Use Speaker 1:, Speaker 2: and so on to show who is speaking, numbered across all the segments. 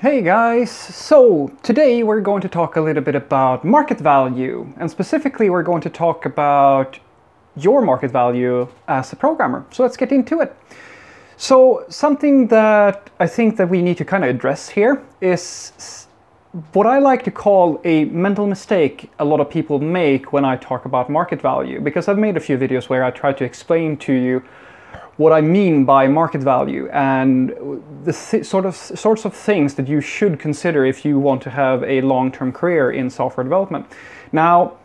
Speaker 1: Hey guys! So today we're going to talk a little bit about market value, and specifically we're going to talk about your market value as a programmer. So let's get into it. So something that I think that we need to kind of address here is what I like to call a mental mistake a lot of people make when I talk about market value, because I've made a few videos where I try to explain to you what I mean by market value and the sorts of things that you should consider if you want to have a long-term career in software development. Now,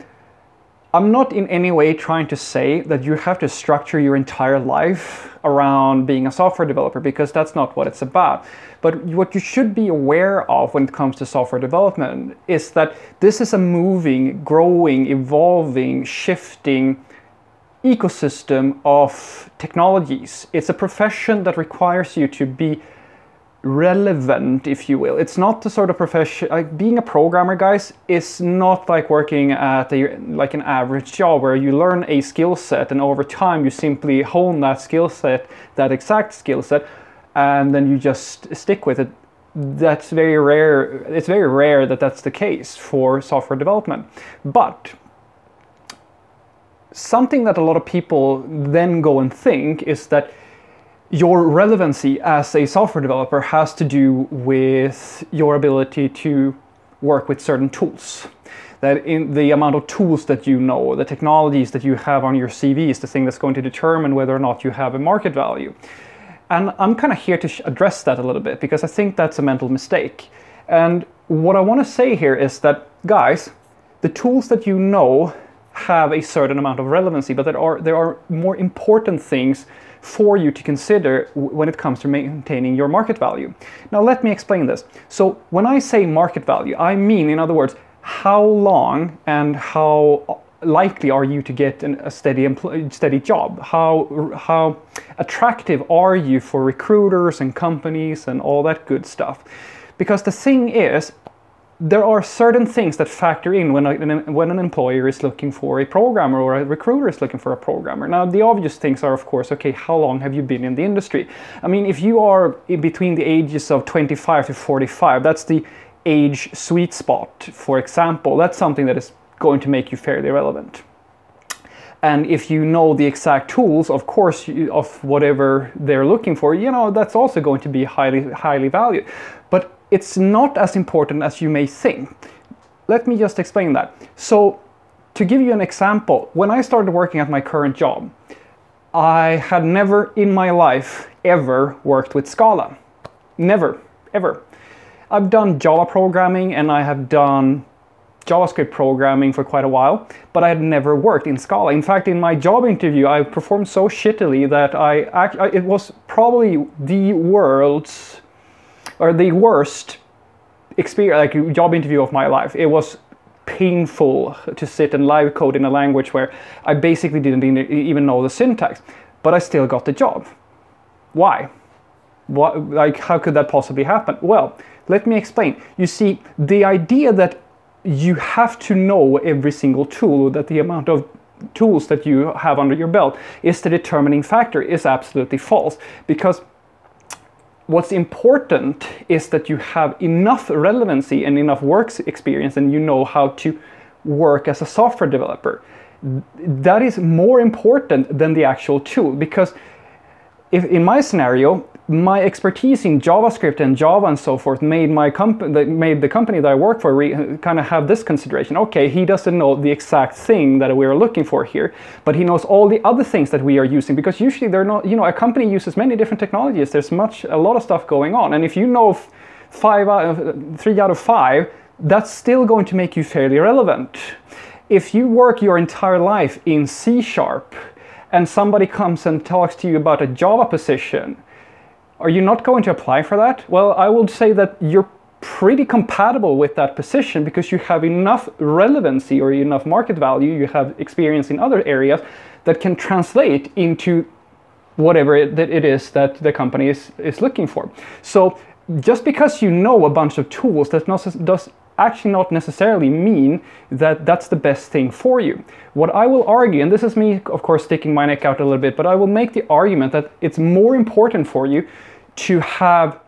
Speaker 1: I'm not in any way trying to say that you have to structure your entire life around being a software developer, because that's not what it's about. But what you should be aware of when it comes to software development is that this is a moving, growing, evolving, shifting ecosystem of technologies. It's a profession that requires you to be relevant, if you will. It's not the sort of profession, like being a programmer, guys, is not like working at an average job where you learn a skill set and over time you simply hone that skill set, that exact skill set, and then you just stick with it. That's very rare. It's very rare that that's the case for software development. But something that a lot of people then go and think is that your relevancy as a software developer has to do with your ability to work with certain tools. That in the amount of tools that you know, the technologies that you have on your CV is the thing that's going to determine whether or not you have a market value. And I'm kind of here to address that a little bit, because I think that's a mental mistake. And what I want to say here is that, guys, the tools that you know have a certain amount of relevancy, but there are more important things for you to consider when it comes to maintaining your market value. Now let me explain this. So when I say market value, I mean, in other words, how long and how likely are you to get a steady job? How attractive are you for recruiters and companies and all that good stuff? Because the thing is, there are certain things that factor in when an employer is looking for a programmer or a recruiter is looking for a programmer. Now, the obvious things are, of course, okay, how long have you been in the industry? I mean, if you are in between the ages of 25 to 45, that's the age sweet spot, for example. That's something that is going to make you fairly relevant. And if you know the exact tools, of course, of whatever they're looking for, you know, that's also going to be highly valued. But it's not as important as you may think. Let me just explain that. So, to give you an example, when I started working at my current job, I had never in my life ever worked with Scala. Never, ever. I've done Java programming and I have done JavaScript programming for quite a while, but I had never worked in Scala. In fact, in my job interview, I performed so shittily that it was probably the worst experience, like job interview of my life. It was painful to sit and live code in a language where I basically didn't even know the syntax, but I still got the job. Why? What, like, how could that possibly happen? Well, let me explain. You see, the idea that you have to know every single tool, that the amount of tools that you have under your belt is the determining factor, is absolutely false. Because what's important is that you have enough relevancy and enough work experience and you know how to work as a software developer. That is more important than the actual tool, because if in my scenario, my expertise in JavaScript and Java and so forth made the company that I work for kind of have this consideration. Okay, he doesn't know the exact thing that we are looking for here, but he knows all the other things that we are using, because usually they're not, you know, a company uses many different technologies. There's a lot of stuff going on, and if you know 3 out of 5, that's still going to make you fairly relevant. If you work your entire life in C# and somebody comes and talks to you about a Java position, are you not going to apply for that? Well, I would say that you're pretty compatible with that position, because you have enough relevancy or enough market value, you have experience in other areas that can translate into whatever it is that the company is looking for. So just because you know a bunch of tools, does actually not necessarily mean that that's the best thing for you. What I will argue, and this is me, of course, sticking my neck out a little bit, but I will make the argument that it's more important for you to have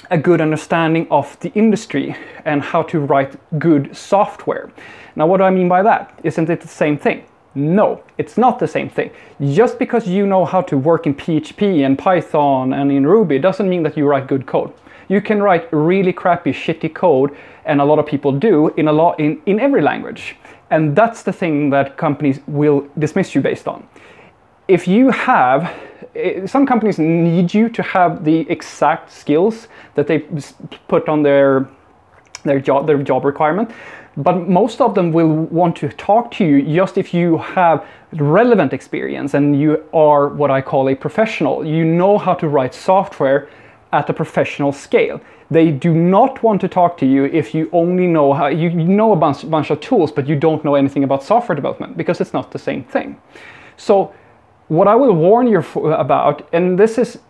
Speaker 1: a good understanding of the industry and how to write good software. Now, what do I mean by that? Isn't it the same thing? No, it's not the same thing. Just because you know how to work in PHP and Python and in Ruby doesn't mean that you write good code. You can write really crappy, shitty code, and a lot of people do in every language. And that's the thing that companies will dismiss you based on. If you have, some companies need you to have the exact skills that they put on their job requirement, but most of them will want to talk to you just if you have relevant experience and you are what I call a professional. You know how to write software at a professional scale. They do not want to talk to you if you only know how, you know a bunch of tools, but you don't know anything about software development, because it's not the same thing. So what I will warn you about, and this is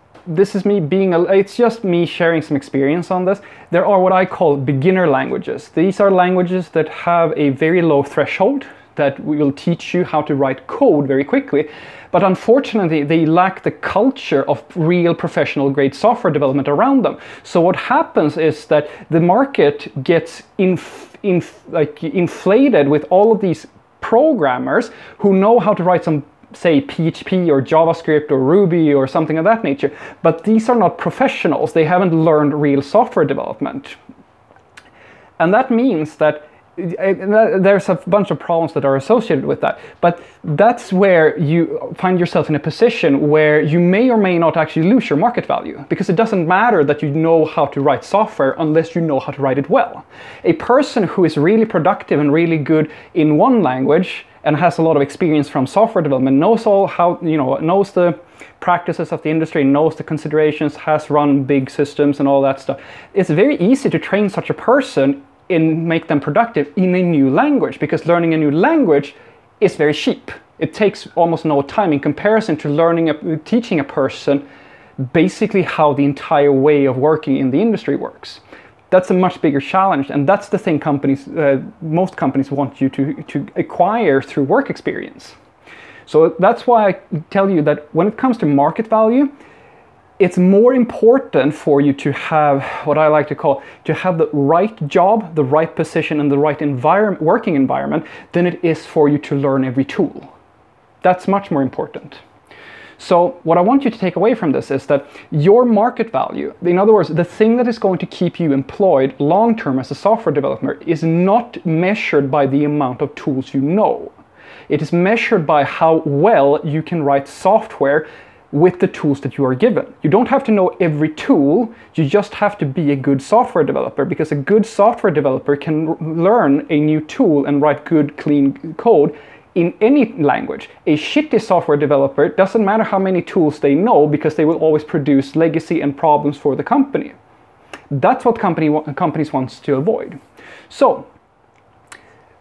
Speaker 1: me being, it's just me sharing some experience on this. There are what I call beginner languages. These are languages that have a very low threshold, that will teach you how to write code very quickly. But unfortunately, they lack the culture of real professional grade software development around them. So what happens is that the market gets inflated with all of these programmers who know how to write some, say, PHP or JavaScript or Ruby or something of that nature. But these are not professionals. They haven't learned real software development. And that means that there's a bunch of problems that are associated with that. But that's where you find yourself in a position where you may or may not actually lose your market value, because it doesn't matter that you know how to write software unless you know how to write it well. A person who is really productive and really good in one language and has a lot of experience from software development, knows knows the practices of the industry, knows the considerations, has run big systems and all that stuff. It's very easy to train such a person and make them productive in a new language, because learning a new language is very cheap. It takes almost no time in comparison to teaching a person basically how the entire way of working in the industry works. That's a much bigger challenge, and that's the thing most companies want you to acquire through work experience. So that's why I tell you that when it comes to market value, it's more important for you to have what I like to call, to have the right job, the right position, and the right working environment than it is for you to learn every tool. That's much more important. So what I want you to take away from this is that your market value, in other words, the thing that is going to keep you employed long-term as a software developer, is not measured by the amount of tools you know. It is measured by how well you can write software with the tools that you are given. You don't have to know every tool, you just have to be a good software developer, because a good software developer can learn a new tool and write good, clean code in any language. A shitty software developer, doesn't matter how many tools they know, because they will always produce legacy and problems for the company. That's what companies want to avoid. So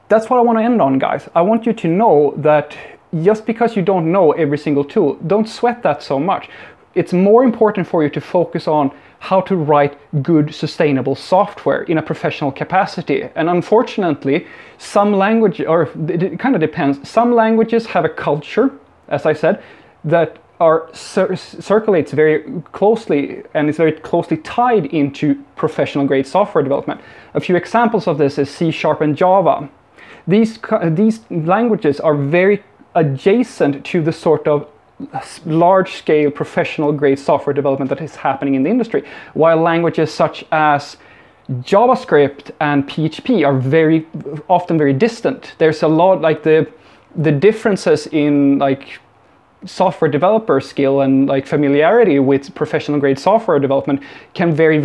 Speaker 1: that's what I want to end on, guys. I want you to know that just because you don't know every single tool, don't sweat that so much. It's more important for you to focus on how to write good, sustainable software in a professional capacity. And unfortunately, some language, or it kind of depends, some languages have a culture, as I said, that circulates very closely and is very closely tied into professional grade software development. A few examples of this is C# and Java. These languages are very adjacent to the sort of large-scale professional grade software development that is happening in the industry, while languages such as JavaScript and PHP are often very distant. There's a lot, like the differences in like software developer skill and like familiarity with professional grade software development can vary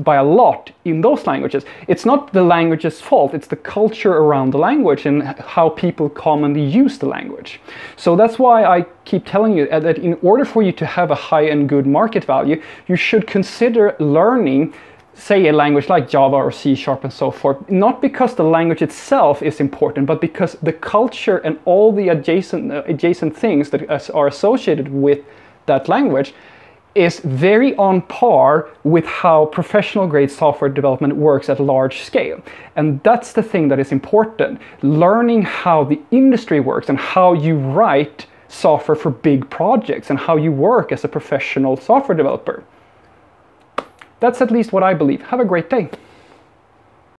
Speaker 1: by a lot in those languages. It's not the language's fault, it's the culture around the language and how people commonly use the language. So that's why I keep telling you that in order for you to have a high and good market value, you should consider learning, say, a language like Java or C# and so forth, not because the language itself is important, but because the culture and all the adjacent things that are associated with that language is very on par with how professional grade software development works at large scale. And that's the thing that is important. Learning how the industry works and how you write software for big projects and how you work as a professional software developer. That's at least what I believe. Have a great day.